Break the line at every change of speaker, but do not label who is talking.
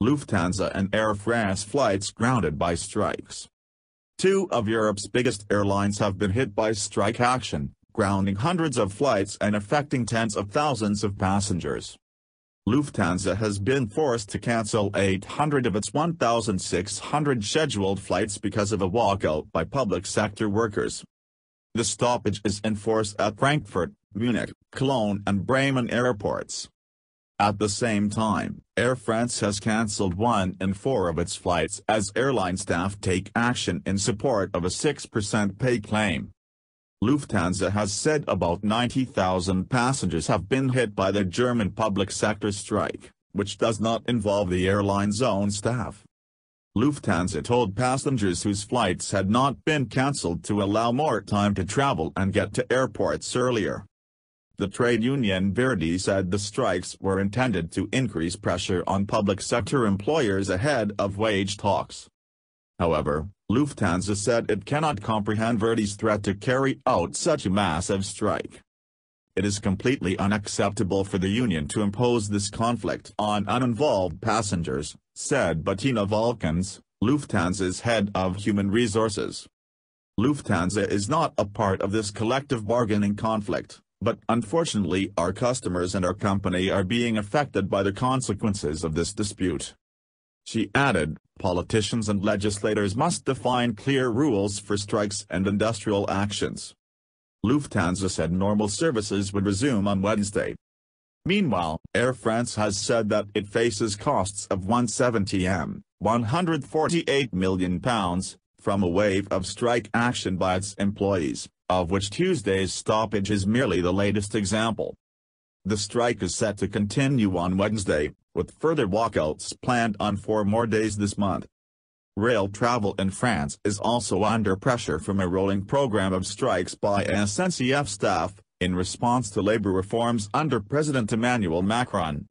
Lufthansa and Air France flights grounded by strikes. Two of Europe's biggest airlines have been hit by strike action, grounding hundreds of flights and affecting tens of thousands of passengers. Lufthansa has been forced to cancel 800 of its 1,600 scheduled flights because of a walkout by public sector workers. The stoppage is in force at Frankfurt, Munich, Cologne and Bremen airports. At the same time, Air France has cancelled 1 in 4 of its flights as airline staff take action in support of a 6% pay claim. Lufthansa has said about 90,000 passengers have been hit by the German public sector strike, which does not involve the airline's own staff. Lufthansa told passengers whose flights had not been cancelled to allow more time to travel and get to airports earlier. The trade union Verdi said the strikes were intended to increase pressure on public sector employers ahead of wage talks. However, Lufthansa said it cannot comprehend Verdi's threat to carry out such a massive strike. It is completely unacceptable for the union to impose this conflict on uninvolved passengers, said Bettina Volkens, Lufthansa's head of human resources. Lufthansa is not a part of this collective bargaining conflict, but unfortunately our customers and our company are being affected by the consequences of this dispute. She added, politicians and legislators must define clear rules for strikes and industrial actions. Lufthansa said normal services would resume on Wednesday. Meanwhile, Air France has said that it faces costs of £148 million, from a wave of strike action by its employees, of which Tuesday's stoppage is merely the latest example. The strike is set to continue on Wednesday, with further walkouts planned on 4 more days this month. Rail travel in France is also under pressure from a rolling program of strikes by SNCF staff, in response to labor reforms under President Emmanuel Macron.